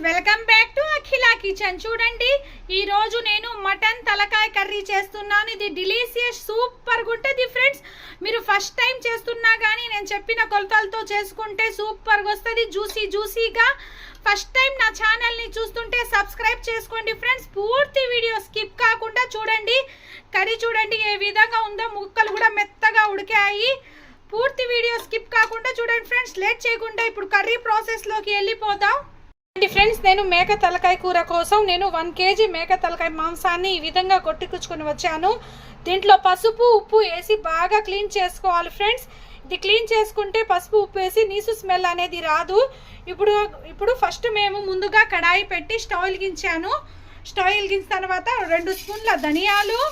Welcome back to Akhila kitchen. చూడండి ఈ రోజు నేను మటన్ తలకాయ కర్రీ చేస్తున్నాను. ఇది డిలీషియస్ సూపర్ గా ఉంటుంది ఫ్రెండ్స్. మీరు ఫస్ట్ టైం చేస్తున్నా కానీ నేను చెప్పిన కొలతలతో చేసుకుంటే సూపర్ గా వస్తుంది, జ్యూసీగా. ఫస్ట్ టైం నా ఛానల్ ని చూస్తుంటే సబ్స్క్రైబ్ చేసుకోండి ఫ్రెండ్స్. పూర్తి వీడియో స్కిప్ కాకుండా చూడండి. కర్రీ చూడండి ఏ విధంగా ఉందో, ముక్కలు కూడా మెత్తగా ఉడికాయి. పూర్తి వీడియో స్కిప్ కాకుండా చూడండి ఫ్రెండ్స్. లేట్ చేయకుండా ఇప్పుడు కర్రీ ప్రాసెస్ లోకి వెళ్ళిపోదాం. ఫ్రెండ్స్, నేను మేక తలకాయ కూర కోసం నేను 1 kg మేక తలకాయ మాంసాన్ని ఈ విధంగా కొట్టుకుని వచ్చాను. దీంట్లో పసుపు ఉప్పు వేసి బాగా క్లీన్ చేసుకోవాలి ఫ్రెండ్స్. ఇది క్లీన్ చేసుకుంటే పసుపు ఉప్పు వేసి నీసు స్మెల్ అనేది రాదు. ఇప్పుడు ఫస్ట్ మేము ముందుగా కడాయి పెట్టి స్టవ్ వెలిగించాను. స్టవ్ వెలిగించిన తర్వాత 2 స్పూన్ల ధనియాలు,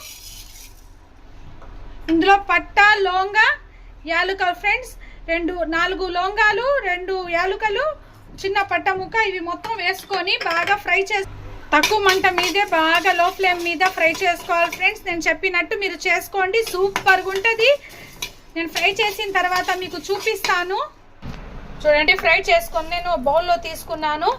ఇందులో పట్ట లవంగ యాలుకలు ఫ్రెండ్స్, 4 లవంగాలు, 2 యాలుకలు, చిన్న పట్ట ముక్క, ఇవి మొత్తం వేసుకొని బాగా ఫ్రై చేసి తక్కువ మంట మీదే బాగా లో ఫ్లేమ్ మీద ఫ్రై చేసుకోవాలి ఫ్రెండ్స్. నేను చెప్పినట్టు మీరు చేసుకోండి, సూపర్గా ఉంటుంది. నేను ఫ్రై చేసిన తర్వాత మీకు చూపిస్తాను. చూడండి, ఫ్రై చేసుకొని నేను బౌల్లో తీసుకున్నాను.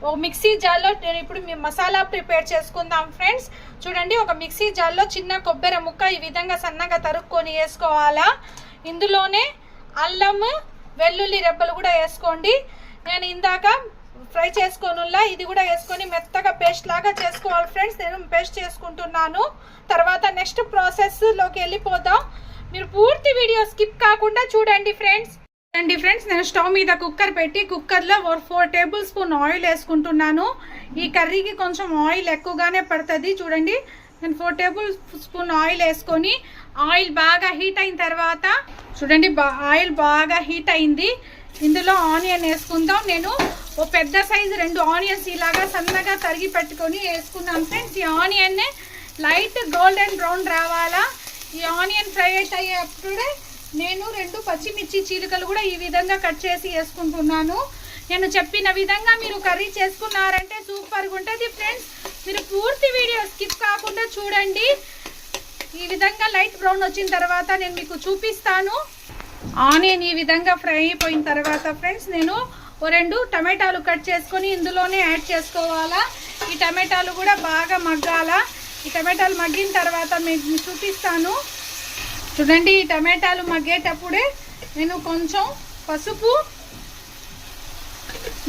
ఒక మిక్సీ జార్లో నేను ఇప్పుడు మీ మసాలా ప్రిపేర్ చేసుకుందాం ఫ్రెండ్స్. చూడండి, ఒక మిక్సీ జార్లో చిన్న కొబ్బరి ముక్క ఈ విధంగా సన్నగా తరుక్కొని వేసుకోవాలా. ఇందులోనే అల్లం వెల్లుల్లి రెబ్బలు కూడా వేసుకోండి. నేను ఇందాక ఫ్రై చేసుకోనుల్లా ఇది కూడా వేసుకొని మెత్తగా పేస్ట్ లాగా చేసుకోవాలి ఫ్రెండ్స్. నేను పేస్ట్ చేసుకుంటున్నాను. తర్వాత నెక్స్ట్ ప్రాసెస్లోకి వెళ్ళిపోదాం. మీరు పూర్తి వీడియో స్కిప్ కాకుండా చూడండి ఫ్రెండ్స్. నేను స్టవ్ మీద కుక్కర్ పెట్టి కుక్కర్లో 4 టేబుల్ స్పూన్ ఆయిల్ వేసుకుంటున్నాను. ఈ కర్రీకి కొంచెం ఆయిల్ ఎక్కువగానే పడుతుంది. చూడండి, నేను 4 టేబుల్ స్పూన్ ఆయిల్ వేసుకొని ఆయిల్ బాగా హీట్ అయిన తర్వాత చూడండి ఆయిల్ బాగా హీట్ అయింది. ఇందులో ఆనియన్ వేసుకుందాం. నేను ఓ పెద్ద సైజు 2 ఆనియన్స్ ఇలాగా సన్నగా తరిగి పెట్టుకొని వేసుకున్నాను ఫ్రెండ్స్. ఈ ఆనియన్ లైట్ గోల్డెన్ బ్రౌన్ రావాలా. ఈ ఆనియన్ ఫ్రై అయ్యేటప్పుడే నేను 2 పచ్చిమిర్చి చీలికలు కూడా ఈ విధంగా కట్ చేసి వేసుకుంటున్నాను. నేను చెప్పిన విధంగా మీరు కర్రీ చేసుకున్నారంటే సూపర్గా ఉంటుంది ఫ్రెండ్స్. మీరు పూర్తి వీడియో స్కిప్ కాకుండా చూడండి. ఈ విధంగా లైట్ బ్రౌన్ వచ్చిన తర్వాత నేను మీకు చూపిస్తాను. ఆనియన్ ఈ విధంగా ఫ్రై అయిపోయిన తర్వాత ఫ్రెండ్స్ నేను 2 టమాటాలు కట్ చేసుకొని ఇందులోనే యాడ్ చేసుకోవాలా. ఈ టమాటాలు కూడా బాగా మగ్గాలా. ఈ టమాటాలు మగ్గిన తర్వాత మీకు చూపిస్తాను. చూడండి, ఈ టమాటాలు మగ్గేటప్పుడే నేను కొంచెం పసుపు,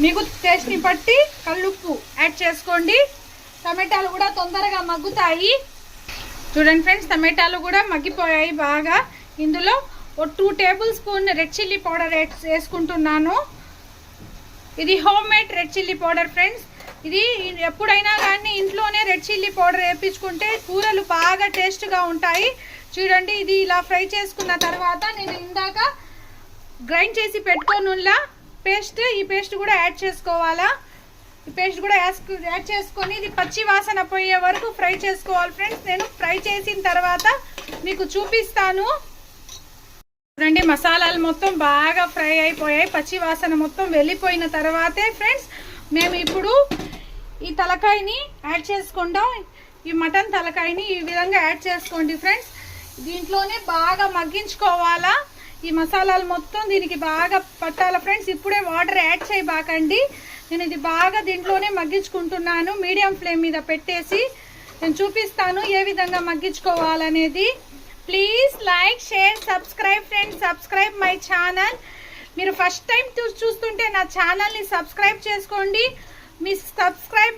మీకు టేస్ట్ని బట్టి కల్లుప్పు యాడ్ చేసుకోండి. టమాటాలు కూడా తొందరగా మగ్గుతాయి. చూడండి ఫ్రెండ్స్, టమాటాలు కూడా మగ్గిపోయాయి బాగా. ఇందులో 2 table spoon red chilli powder వేసుకుంటున్నాను. ఇది home made red chilli powder friends. ఇది ఎప్పుడైనా కానీ ఇంట్లోనే రెడ్ చిల్లీ పౌడర్ వేయించుకుంటే కూరలు బాగా టేస్ట్గా ఉంటాయి. చూడండి, ఇది ఇలా ఫ్రై చేసుకున్న తర్వాత నేను ఇందాక గ్రైండ్ చేసి పెట్టుకోనుల్లా పేస్ట్, ఈ పేస్ట్ కూడా యాడ్ చేసుకోవాలా. ఈ పేస్ట్ కూడా యాడ్ చేసుకొని ఇది పచ్చి వాసన పోయే వరకు ఫ్రై చేసుకోవాలి ఫ్రెండ్స్. నేను ఫ్రై చేసిన తర్వాత మీకు చూపిస్తాను. చూడండి, మసాలాలు మొత్తం బాగా ఫ్రై అయిపోయాయి. పచ్చి వాసన మొత్తం వెళ్ళిపోయిన తర్వాతే ఫ్రెండ్స్ మేము ఇప్పుడు ఈ తలకాయని యాడ్ చేసుకుంటాం. ఈ మటన్ తలకాయని ఈ విధంగా యాడ్ చేసుకోండి ఫ్రెండ్స్. దీంట్లోనే బాగా మగ్గించుకోవాలా. ఈ మసాలాలు మొత్తం దీనికి బాగా పట్టాల ఫ్రెండ్స్. ఇప్పుడే వాటర్ యాడ్ చేయబాకండి. నేను ఇది బాగా దీంట్లోనే మగ్గించుకుంటున్నాను. మీడియం ఫ్లేమ్ మీద పెట్టేసి నేను చూపిస్తాను ఏ విధంగా మగ్గించుకోవాలనేది. Please like, share, subscribe friends. Subscribe my channel. మీరు ఫస్ట్ టైం చూస్తుంటే నా ఛానల్ని సబ్స్క్రైబ్ చేసుకోండి.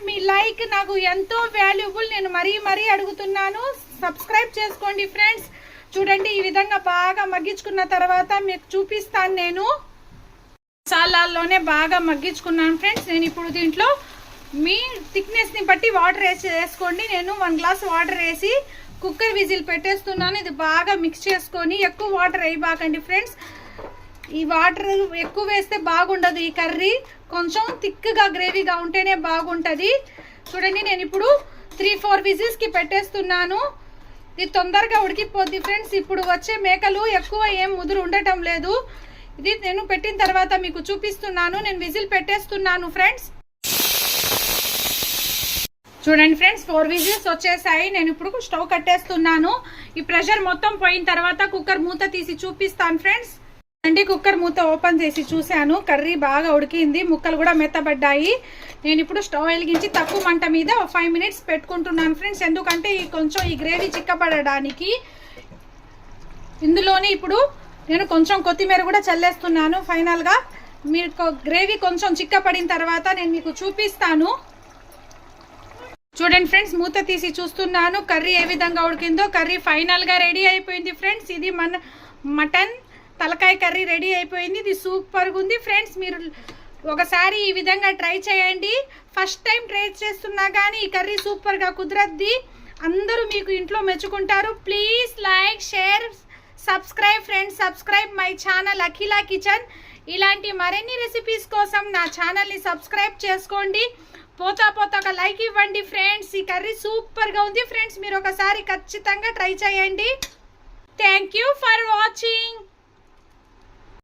మీ లైక్ నాకు ఎంతో వాల్యుబుల్. నేను మరీ అడుగుతున్నాను, సబ్స్క్రైబ్ చేసుకోండి ఫ్రెండ్స్. చూడండి, ఈ విధంగా బాగా మగ్గించుకున్న తర్వాత మీకు చూపిస్తాను. నేను మసాలాల్లోనే బాగా మగ్గించుకున్నాను ఫ్రెండ్స్. నేను ఇప్పుడు దీంట్లో మీ థిక్నెస్ని బట్టి వాటర్ వేసుకోండి. నేను 1 గ్లాస్ వాటర్ వేసి కుక్కర్ విజిల్ పెట్టేస్తున్నాను. ఇది బాగా మిక్స్ చేసుకొని ఎక్కువ వాటర్ వేయబాకండి ఫ్రెండ్స్. ఈ వాటర్ ఎక్కువ వేస్తే బాగుండదు. ఈ కర్రీ కొంచెం థిక్గా గ్రేవీగా ఉంటేనే బాగుంటుంది. చూడండి, నేను ఇప్పుడు 3-4 విజిల్స్కి పెట్టేస్తున్నాను. ఇది తొందరగా ఉడికిపోద్ది ఫ్రెండ్స్. ఇప్పుడు వచ్చే మేకలు ఎక్కువ ఏం ముదురు ఉండటం లేదు. ఇది నేను పెట్టిన తర్వాత మీకు చూపిస్తున్నాను. నేను విజిల్ పెట్టేస్తున్నాను ఫ్రెండ్స్. చూడండి ఫ్రెండ్స్, 4 విజిల్స్ వచ్చేసాయి. నేను ఇప్పుడు స్టవ్ కట్టేస్తున్నాను. ఈ ప్రెషర్ మొత్తం పోయిన తర్వాత కుక్కర్ మూత తీసి చూపిస్తాను ఫ్రెండ్స్. అండి కుక్కర్ మూత ఓపెన్ చేసి చూశాను, కర్రీ బాగా ఉడికింది, ముక్కలు కూడా మెత్తబడ్డాయి. నేను ఇప్పుడు స్టవ్ వెలిగించి తక్కువ మంట మీద 5 మినిట్స్ పెట్టుకుంటున్నాను ఫ్రెండ్స్. ఎందుకంటే కొంచెం ఈ గ్రేవీ చిక్కపడడానికి. ఇందులోనే ఇప్పుడు నేను కొంచెం కొత్తిమీర కూడా చల్లేస్తున్నాను. ఫైనల్గా మీకు గ్రేవీ కొంచెం చిక్కపడిన తర్వాత నేను మీకు చూపిస్తాను. చూడండి ఫ్రెండ్స్, మూత తీసి చూస్తున్నాను కర్రీ ఏ విధంగా ఉడికిందో. కర్రీ ఫైనల్గా రెడీ అయిపోయింది ఫ్రెండ్స్. ఇది మన మటన్ తలకాయ కర్రీ రెడీ అయిపోయింది. ఇది సూపర్గా ఉంది ఫ్రెండ్స్. మీరు ఒకసారి ఈ విధంగా ట్రై చేయండి. ఫస్ట్ టైం ట్రై చేస్తున్నా కానీ ఈ కర్రీ సూపర్గా కుదరద్ది. అందరూ మీకు ఇంట్లో మెచ్చుకుంటారు. Please like, share, subscribe friends. Subscribe my channel Akhila kitchen. ఇలాంటి మరిన్ని రెసిపీస్ కోసం నా ఛానల్ని సబ్స్క్రైబ్ చేసుకోండి. పోతా ఒక లైక్ ఇవ్వండి ఫ్రెండ్స్. ఈ కర్రీ సూపర్గా ఉంది ఫ్రెండ్స్. మీరు ఒకసారి ఖచ్చితంగా ట్రై చేయండి. Thank you for watching.